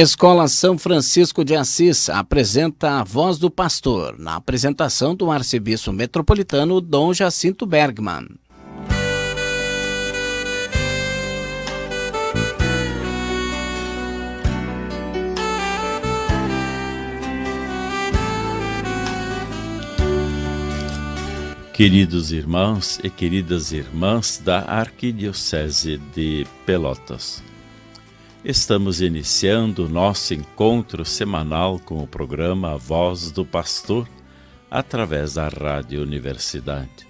Escola São Francisco de Assis apresenta a Voz do Pastor, na apresentação do arcebispo metropolitano Dom Jacinto Bergman. Queridos irmãos e queridas irmãs da Arquidiocese de Pelotas, estamos iniciando o nosso encontro semanal com o programa A Voz do Pastor, através da Rádio Universidade.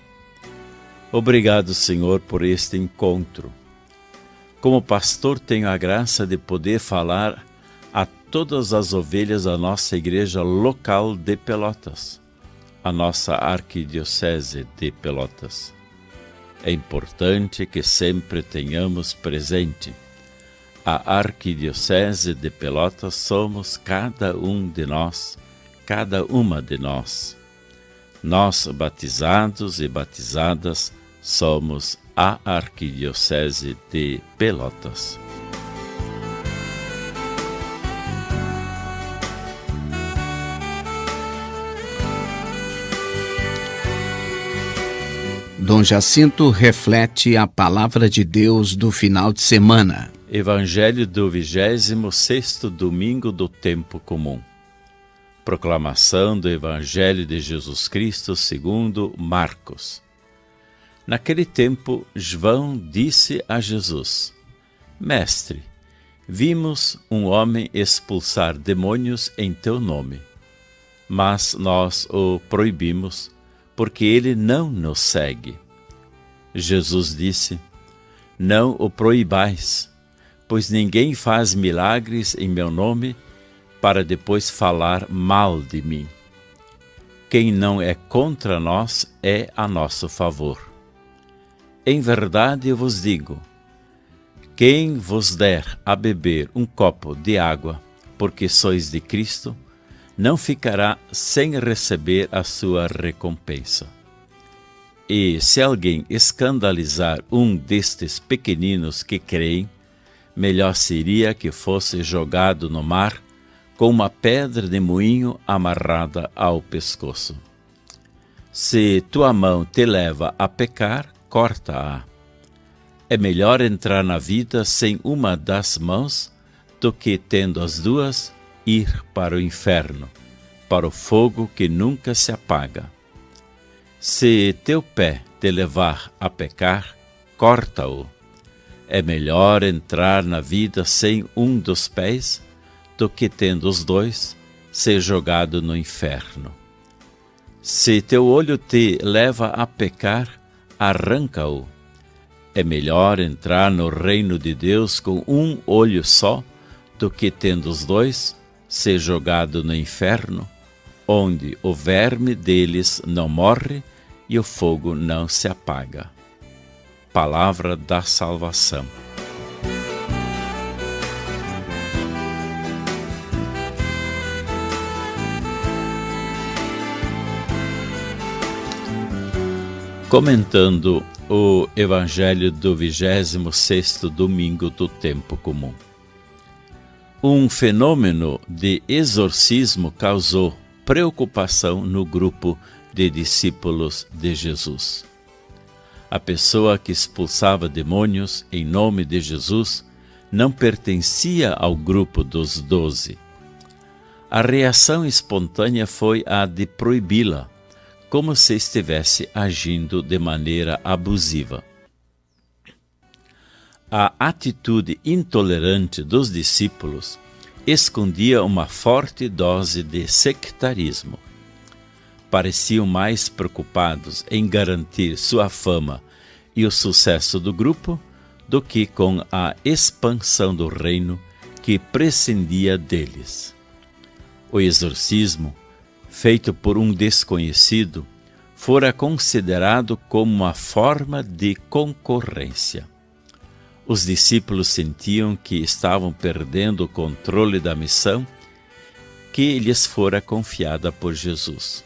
Obrigado, Senhor, por este encontro. Como pastor, tenho a graça de poder falar a todas as ovelhas da nossa igreja local de Pelotas, a nossa Arquidiocese de Pelotas. É importante que sempre tenhamos presente: a Arquidiocese de Pelotas somos cada um de nós, cada uma de nós. Nós, batizados e batizadas, somos a Arquidiocese de Pelotas. Dom Jacinto reflete a palavra de Deus do final de semana. Evangelho do 26º domingo do tempo comum. Proclamação do Evangelho de Jesus Cristo segundo Marcos. Naquele tempo, João disse a Jesus: Mestre, vimos um homem expulsar demônios em teu nome, mas nós o proibimos, porque ele não nos segue. Jesus disse: Não o proibais, pois ninguém faz milagres em meu nome para depois falar mal de mim. Quem não é contra nós é a nosso favor. Em verdade eu vos digo, quem vos der a beber um copo de água, porque sois de Cristo, não ficará sem receber a sua recompensa. E se alguém escandalizar um destes pequeninos que creem, melhor seria que fosse jogado no mar com uma pedra de moinho amarrada ao pescoço. Se tua mão te leva a pecar, corta-a. É melhor entrar na vida sem uma das mãos do que, tendo as duas, ir para o inferno, para o fogo que nunca se apaga. Se teu pé te levar a pecar, corta-o. É melhor entrar na vida sem um dos pés do que, tendo os dois, ser jogado no inferno. Se teu olho te leva a pecar, arranca-o. É melhor entrar no reino de Deus com um olho só do que, tendo os dois, ser jogado no inferno, onde o verme deles não morre e o fogo não se apaga. Palavra da salvação. Comentando o Evangelho do 26º domingo do tempo comum. Um fenômeno de exorcismo causou preocupação no grupo de discípulos de Jesus. A pessoa que expulsava demônios em nome de Jesus não pertencia ao grupo dos 12. A reação espontânea foi a de proibi-la, como se estivesse agindo de maneira abusiva. A atitude intolerante dos discípulos escondia uma forte dose de sectarismo. Pareciam mais preocupados em garantir sua fama e o sucesso do grupo do que com a expansão do reino que prescindia deles. O exorcismo, feito por um desconhecido, fora considerado como uma forma de concorrência. Os discípulos sentiam que estavam perdendo o controle da missão que lhes fora confiada por Jesus.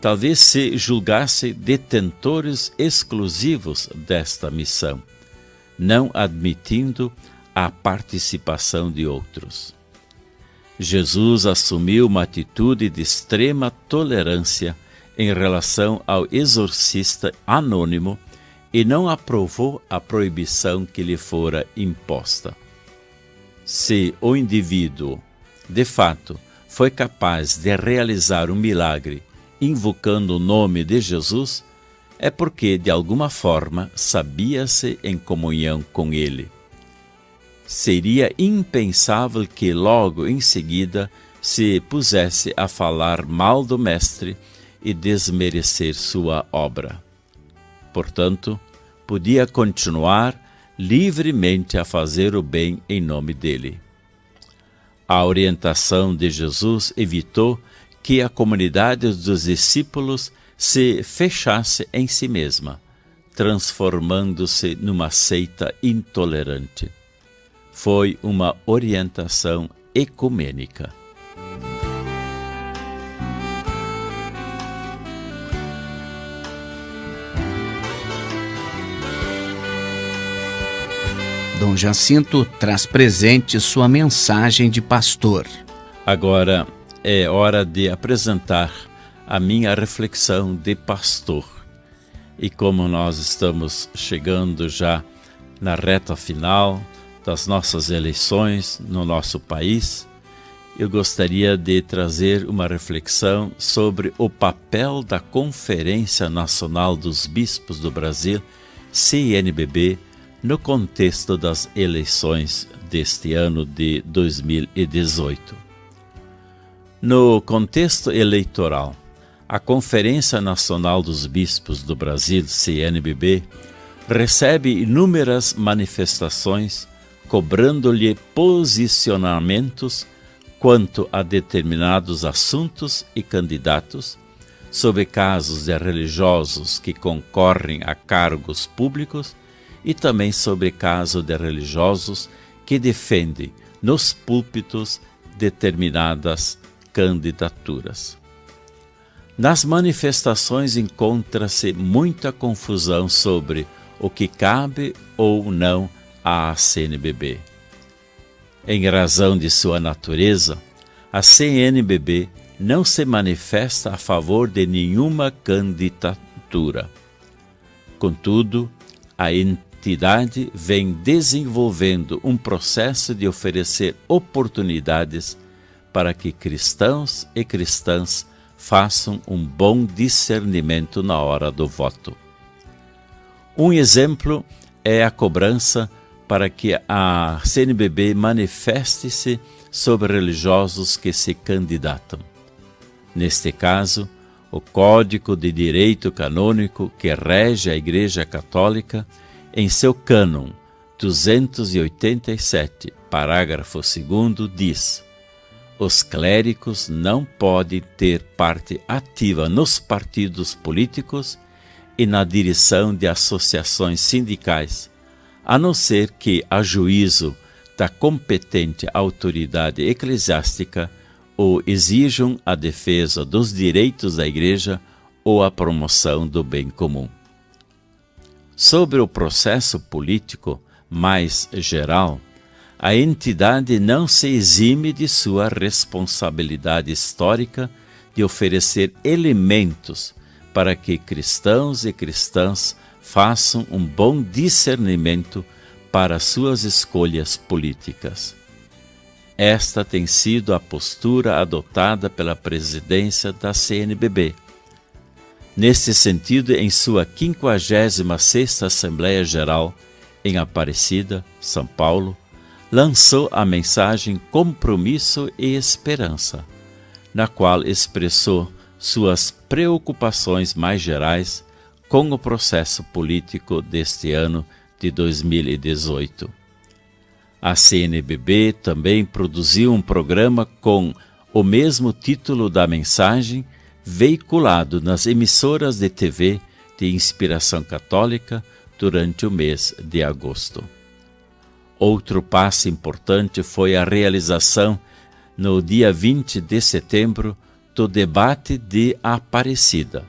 Talvez se julgassem detentores exclusivos desta missão, não admitindo a participação de outros. Jesus assumiu uma atitude de extrema tolerância em relação ao exorcista anônimo e não aprovou a proibição que lhe fora imposta. Se o indivíduo, de fato, foi capaz de realizar um milagre invocando o nome de Jesus, é porque, de alguma forma, sabia-se em comunhão com ele. Seria impensável que logo em seguida se pusesse a falar mal do Mestre e desmerecer sua obra. Portanto, podia continuar livremente a fazer o bem em nome dele. A orientação de Jesus evitou que a comunidade dos discípulos se fechasse em si mesma, transformando-se numa seita intolerante. Foi uma orientação ecumênica. Dom Jacinto traz presente sua mensagem de pastor. Agora é hora de apresentar a minha reflexão de pastor. E como nós estamos chegando já na reta final das nossas eleições no nosso país, eu gostaria de trazer uma reflexão sobre o papel da Conferência Nacional dos Bispos do Brasil, CNBB, no contexto das eleições deste ano de 2018. No contexto eleitoral, a Conferência Nacional dos Bispos do Brasil, CNBB, recebe inúmeras manifestações cobrando-lhe posicionamentos quanto a determinados assuntos e candidatos, sobre casos de religiosos que concorrem a cargos públicos e também sobre casos de religiosos que defendem nos púlpitos determinadas candidaturas. Nas manifestações encontra-se muita confusão sobre o que cabe ou não à CNBB. Em razão de sua natureza, a CNBB não se manifesta a favor de nenhuma candidatura. Contudo, a entidade vem desenvolvendo um processo de oferecer oportunidades para que cristãos e cristãs façam um bom discernimento na hora do voto. Um exemplo é a cobrança para que a CNBB manifeste-se sobre religiosos que se candidatam. Neste caso, o Código de Direito Canônico que rege a Igreja Católica, em seu cânon 287, parágrafo 2º, diz: os clérigos não podem ter parte ativa nos partidos políticos e na direção de associações sindicais, a não ser que, a juízo da competente autoridade eclesiástica, ou exijam a defesa dos direitos da Igreja ou a promoção do bem comum. Sobre o processo político mais geral, a entidade não se exime de sua responsabilidade histórica de oferecer elementos para que cristãos e cristãs façam um bom discernimento para suas escolhas políticas. Esta tem sido a postura adotada pela presidência da CNBB. Neste sentido, em sua 56ª Assembleia Geral, em Aparecida, São Paulo, lançou a mensagem Compromisso e Esperança, na qual expressou suas preocupações mais gerais com o processo político deste ano de 2018. A CNBB também produziu um programa com o mesmo título da mensagem, veiculado nas emissoras de TV de inspiração católica durante o mês de agosto. Outro passo importante foi a realização, no dia 20 de setembro, do debate de Aparecida.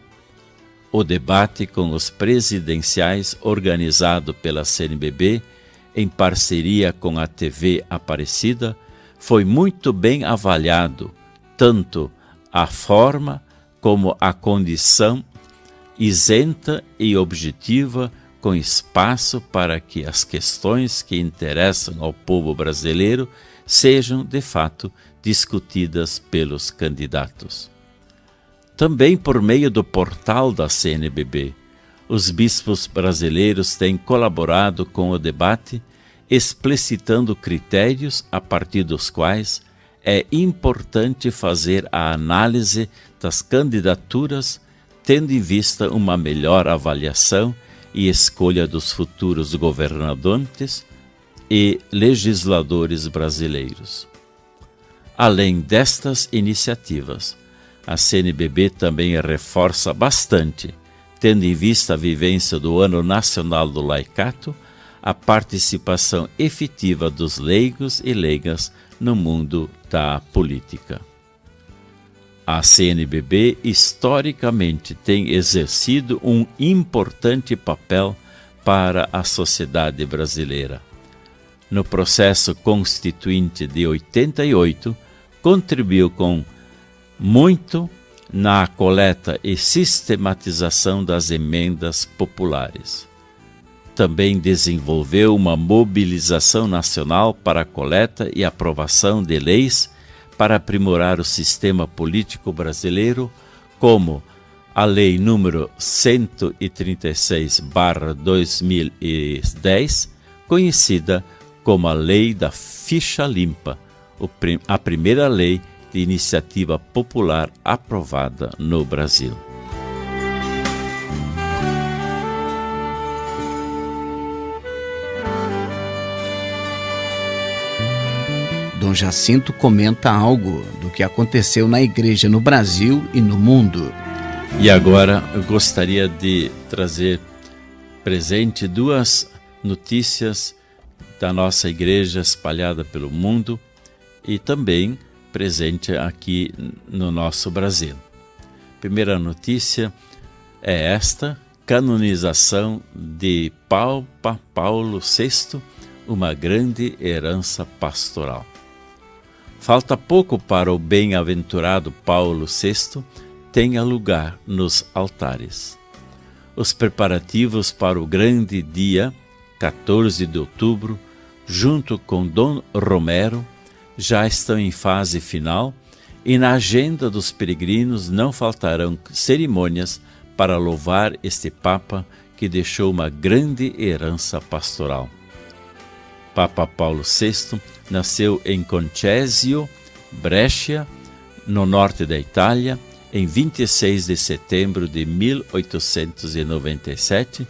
O debate com os presidenciais, organizado pela CNBB, em parceria com a TV Aparecida, foi muito bem avaliado, tanto a forma como a condição isenta e objetiva, com espaço para que as questões que interessam ao povo brasileiro sejam, de fato, discutidas pelos candidatos. Também por meio do portal da CNBB, os bispos brasileiros têm colaborado com o debate, explicitando critérios a partir dos quais é importante fazer a análise das candidaturas, tendo em vista uma melhor avaliação e escolha dos futuros governantes e legisladores brasileiros. Além destas iniciativas, a CNBB também reforça bastante, tendo em vista a vivência do Ano Nacional do Laicato, a participação efetiva dos leigos e leigas no mundo da política. A CNBB historicamente tem exercido um importante papel para a sociedade brasileira. No processo constituinte de 88, contribuiu com muito na coleta e sistematização das emendas populares. Também desenvolveu uma mobilização nacional para a coleta e aprovação de leis para aprimorar o sistema político brasileiro, como a Lei número 136/2010, conhecida como a Lei da Ficha Limpa, a primeira lei de iniciativa popular aprovada no Brasil. Dom Jacinto comenta algo do que aconteceu na igreja no Brasil e no mundo. E agora eu gostaria de trazer presente duas notícias da nossa igreja espalhada pelo mundo e também presente aqui no nosso Brasil. Primeira notícia é esta: canonização de Papa Paulo VI, uma grande herança pastoral. Falta pouco para o bem-aventurado Paulo VI tenha lugar nos altares. Os preparativos para o grande dia, 14 de outubro, junto com Dom Romero, já estão em fase final e na agenda dos peregrinos não faltarão cerimônias para louvar este Papa que deixou uma grande herança pastoral. Papa Paulo VI nasceu em Concesio, Brescia, no norte da Itália, em 26 de setembro de 1897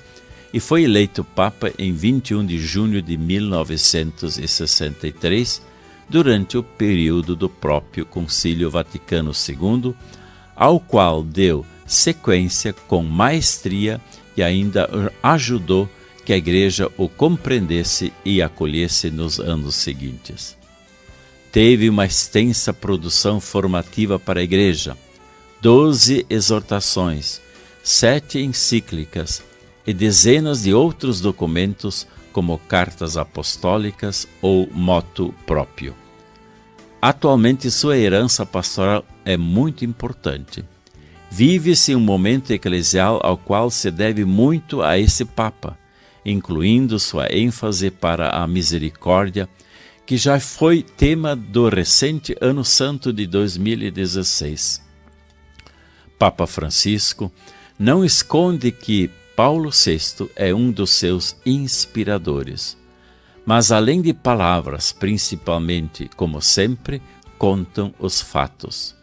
e foi eleito Papa em 21 de junho de 1963, durante o período do próprio Concílio Vaticano II, ao qual deu sequência com maestria e ainda ajudou que a Igreja o compreendesse e acolhesse nos anos seguintes. Teve uma extensa produção formativa para a Igreja, 12 exortações, 7 encíclicas e dezenas de outros documentos, como cartas apostólicas ou motu próprio. Atualmente, sua herança pastoral é muito importante. Vive-se um momento eclesial ao qual se deve muito a esse Papa, incluindo sua ênfase para a misericórdia, que já foi tema do recente Ano Santo de 2016. Papa Francisco não esconde que Paulo VI é um dos seus inspiradores, mas além de palavras, principalmente, como sempre, contam os fatos.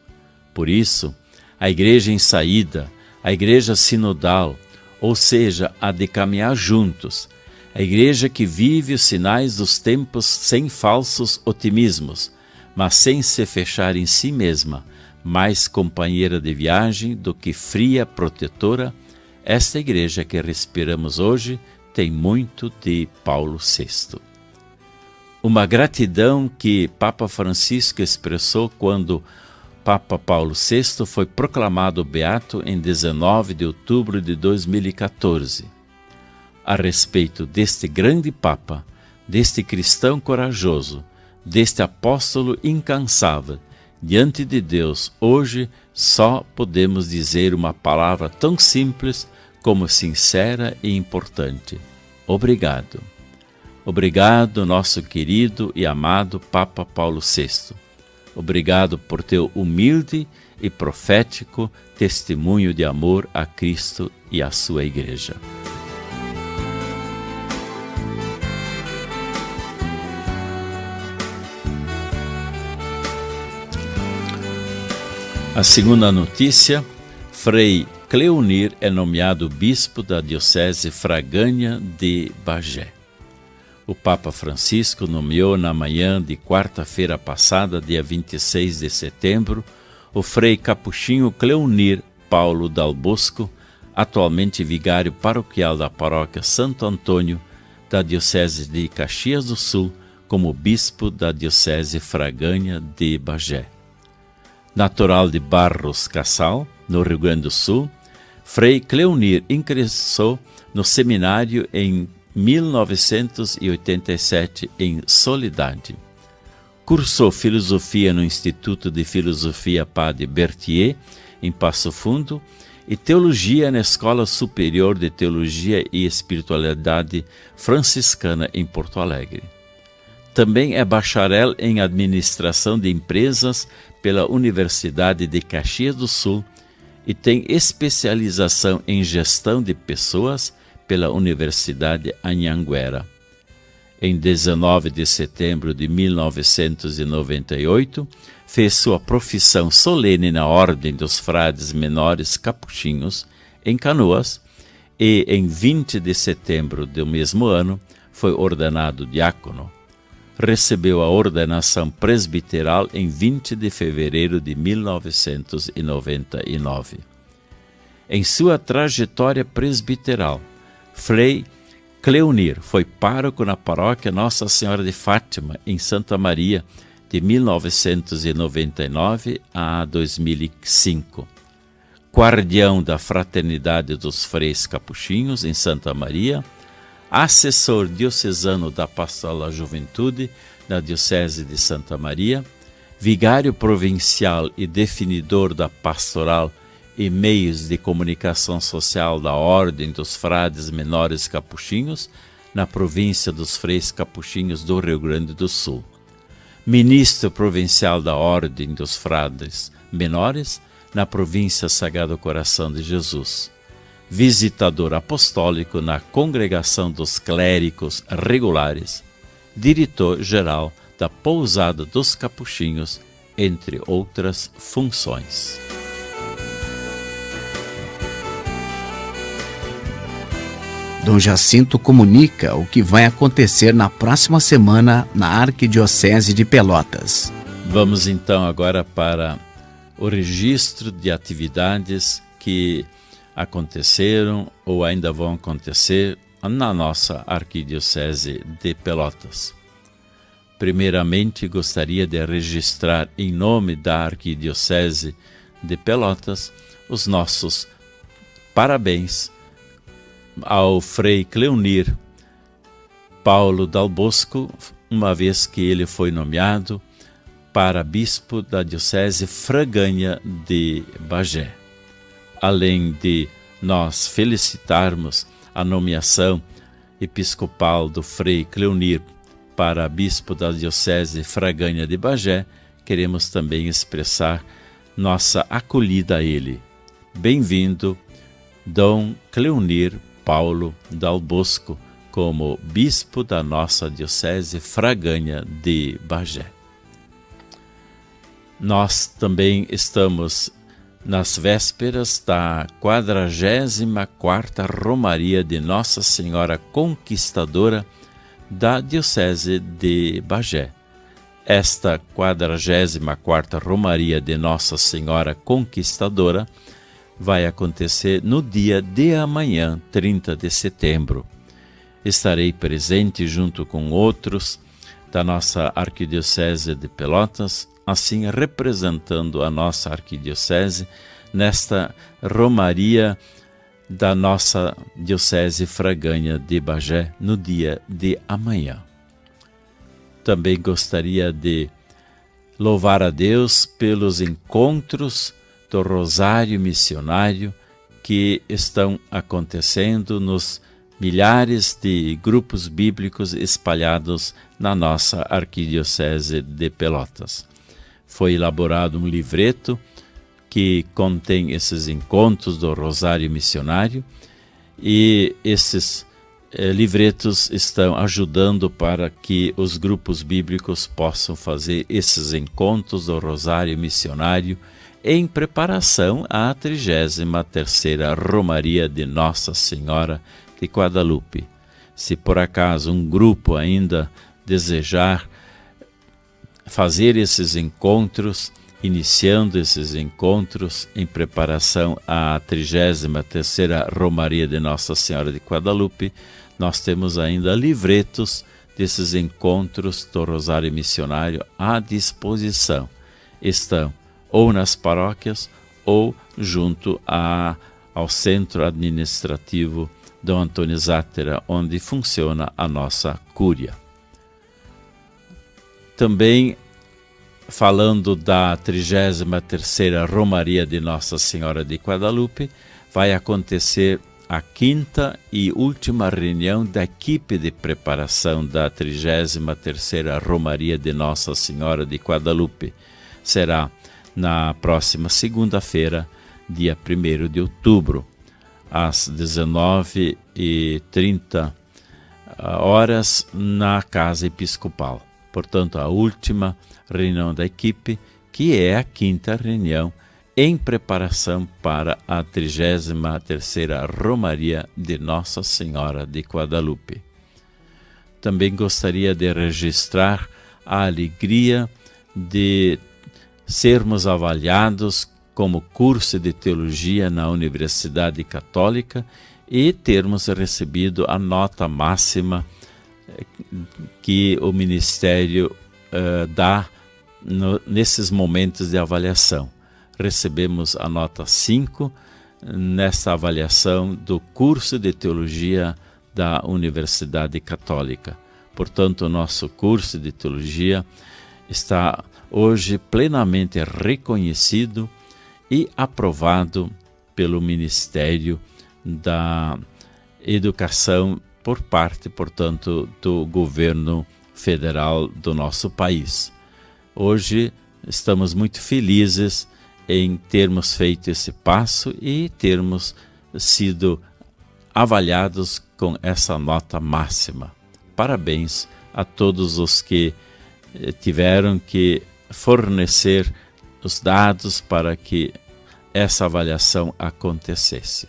Por isso, a Igreja em saída, a Igreja sinodal, ou seja, a de caminhar juntos, a Igreja que vive os sinais dos tempos sem falsos otimismos, mas sem se fechar em si mesma, mais companheira de viagem do que fria protetora, esta Igreja que respiramos hoje tem muito de Paulo VI. Uma gratidão que Papa Francisco expressou quando Papa Paulo VI foi proclamado beato em 19 de outubro de 2014. A respeito deste grande Papa, deste cristão corajoso, deste apóstolo incansável. Diante de Deus, hoje, só podemos dizer uma palavra tão simples como sincera e importante: obrigado. Obrigado, nosso querido e amado Papa Paulo VI. Obrigado por teu humilde e profético testemunho de amor a Cristo e à sua Igreja. A segunda notícia: Frei Cleunir é nomeado bispo da Diocese Fragânia de Bagé. O Papa Francisco nomeou na manhã de quarta-feira passada, dia 26 de setembro, o Frei Capuchinho Cleunir Paulo Dal Bosco, atualmente vigário paroquial da paróquia Santo Antônio, da Diocese de Caxias do Sul, como bispo da Diocese Fragânia de Bagé. Natural de Barros Cassal, no Rio Grande do Sul, Frei Cleunir ingressou no seminário em 1987 em Soledade. Cursou filosofia no Instituto de Filosofia Padre Berthier, em Passo Fundo, e teologia na Escola Superior de Teologia e Espiritualidade Franciscana, em Porto Alegre. Também é bacharel em Administração de Empresas pela Universidade de Caxias do Sul e tem especialização em Gestão de Pessoas pela Universidade Anhanguera. Em 19 de setembro de 1998, fez sua profissão solene na Ordem dos Frades Menores Capuchinhos, em Canoas, e em 20 de setembro do mesmo ano foi ordenado diácono. Recebeu a ordenação presbiteral em 20 de fevereiro de 1999. Em sua trajetória presbiteral, Frei Cleunir foi pároco na paróquia Nossa Senhora de Fátima, em Santa Maria, de 1999 a 2005. Guardião da Fraternidade dos Freis Capuchinhos, em Santa Maria, assessor diocesano da Pastoral da Juventude, na Diocese de Santa Maria, vigário provincial e definidor da Pastoral e Meios de Comunicação Social da Ordem dos Frades Menores Capuchinhos, na província dos Freis Capuchinhos do Rio Grande do Sul. Ministro provincial da Ordem dos Frades Menores, na província Sagrado Coração de Jesus. Visitador apostólico na Congregação dos Clérigos Regulares. Diretor-geral da Pousada dos Capuchinhos, entre outras funções. Dom Jacinto comunica o que vai acontecer na próxima semana na Arquidiocese de Pelotas. Vamos então agora para o registro de atividades que aconteceram ou ainda vão acontecer na nossa Arquidiocese de Pelotas. Primeiramente, gostaria de registrar em nome da Arquidiocese de Pelotas os nossos parabéns ao Frei Cleunir Paulo Dal Bosco, uma vez que ele foi nomeado para bispo da Diocese Fragânia de Bagé. Além de nós felicitarmos a nomeação episcopal do Frei Cleunir para bispo da Diocese Fragânia de Bagé, queremos também expressar nossa acolhida a ele. Bem-vindo, Dom Cleunir Paulo Dal Bosco, como bispo da nossa Diocese Fragânia de Bagé. Nós também estamos nas vésperas da 44ª Romaria de Nossa Senhora Conquistadora da Diocese de Bagé. Esta 44ª Romaria de Nossa Senhora Conquistadora vai acontecer no dia de amanhã, 30 de setembro. Estarei presente junto com outros da nossa Arquidiocese de Pelotas, assim representando a nossa Arquidiocese nesta Romaria da nossa Diocese Fragânia de Bagé no dia de amanhã. também gostaria de louvar a Deus pelos encontros do Rosário Missionário que estão acontecendo nos milhares de grupos bíblicos espalhados na nossa Arquidiocese de Pelotas. Foi elaborado um livreto que contém esses encontros do Rosário Missionário e esses livretos estão ajudando para que os grupos bíblicos possam fazer esses encontros do Rosário Missionário em preparação à 33ª Romaria de Nossa Senhora de Guadalupe. Se por acaso um grupo ainda desejar fazer esses encontros, iniciando esses encontros em preparação à 33ª Romaria de Nossa Senhora de Guadalupe, nós temos ainda livretos desses encontros do Rosário Missionário à disposição. Estão ou nas paróquias ou junto ao centro administrativo Dom Antônio Zátera, onde funciona a nossa cúria. Também, falando da 33ª Romaria de Nossa Senhora de Guadalupe, vai acontecer a 5ª e última reunião da equipe de preparação da 33ª Romaria de Nossa Senhora de Guadalupe. Será na próxima segunda-feira, dia 1º de outubro, às 19h30 na Casa Episcopal. Portanto, a última reunião da equipe, que é a 5ª reunião em preparação para a 33ª Romaria de Nossa Senhora de Guadalupe. Também gostaria de registrar a alegria de sermos avaliados como curso de teologia na Universidade Católica e termos recebido a nota máxima que o Ministério dá nesses momentos de avaliação. Recebemos a nota 5 nessa avaliação do curso de teologia da Universidade Católica. Portanto, o nosso curso de teologia está hoje plenamente reconhecido e aprovado pelo Ministério da Educação por parte, portanto, do governo federal do nosso país. Hoje estamos muito felizes em termos feito esse passo e termos sido avaliados com essa nota máxima. Parabéns a todos os que tiveram que fornecer os dados para que essa avaliação acontecesse.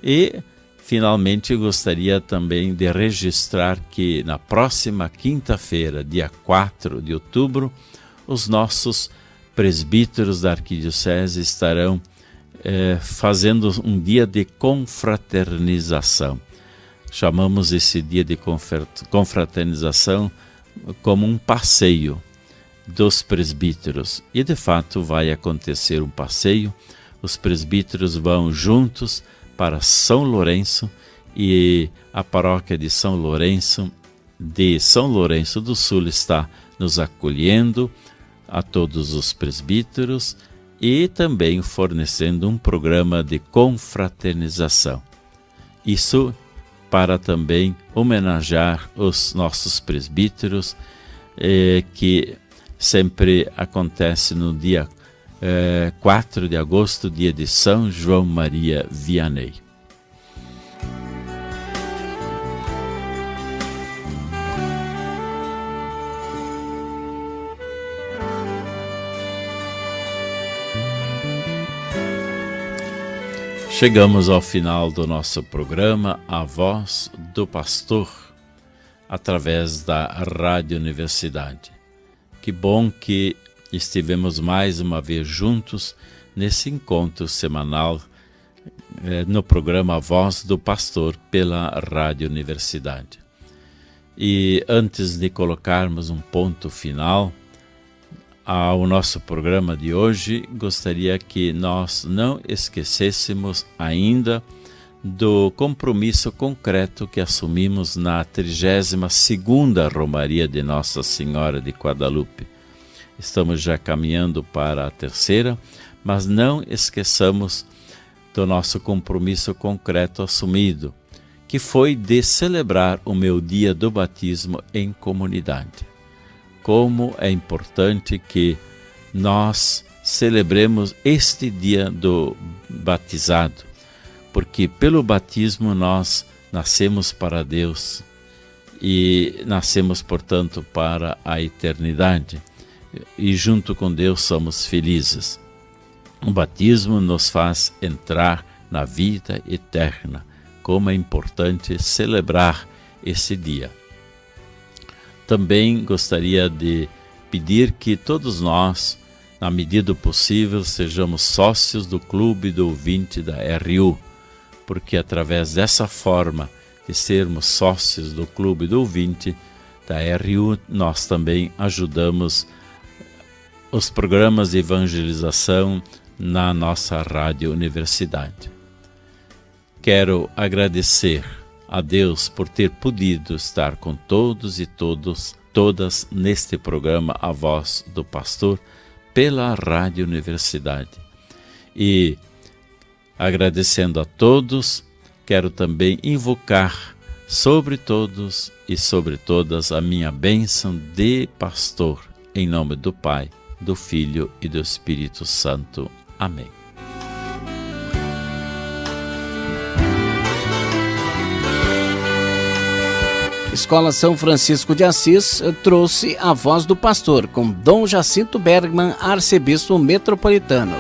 E, finalmente, gostaria também de registrar que na próxima quinta-feira, dia 4 de outubro, os nossos presbíteros da Arquidiocese estarão fazendo um dia de confraternização. Chamamos esse dia de confraternização como um passeio dos presbíteros. E, de fato, vai acontecer um passeio. Os presbíteros vão juntos para São Lourenço e a paróquia de São Lourenço do Sul está nos acolhendo a todos os presbíteros e também fornecendo um programa de confraternização. Isso para também homenagear os nossos presbíteros, que sempre acontece no dia 4 de agosto, dia de São João Maria Vianney. Chegamos ao final do nosso programa A Voz do Pastor, através da Rádio Universidade. Que bom que estivemos mais uma vez juntos nesse encontro semanal no programa A Voz do Pastor pela Rádio Universidade. E antes de colocarmos um ponto final ao nosso programa de hoje, gostaria que nós não esquecêssemos ainda do compromisso concreto que assumimos na 32ª Romaria de Nossa Senhora de Guadalupe. Estamos já caminhando para a 3ª, mas não esqueçamos do nosso compromisso concreto assumido, que foi de celebrar o meu dia do batismo em comunidade. Como é importante que nós celebremos este dia do batizado, porque pelo batismo nós nascemos para Deus e nascemos, portanto, para a eternidade, e junto com Deus somos felizes. O batismo nos faz entrar na vida eterna. Como é importante celebrar esse dia. Também gostaria de pedir que todos nós, na medida do possível, sejamos sócios do Clube do Ouvinte da RU, porque através dessa forma de sermos sócios do Clube do Ouvinte da RU, nós também ajudamos os programas de evangelização na nossa Rádio Universidade. Quero agradecer a Deus por ter podido estar com todos e todas neste programa A Voz do Pastor pela Rádio Universidade. E agradecendo a todos, quero também invocar sobre todos e sobre todas a minha bênção de pastor, em nome do Pai, do Filho e do Espírito Santo. Amém. Escola São Francisco de Assis trouxe A Voz do Pastor com Dom Jacinto Bergman, arcebispo metropolitano.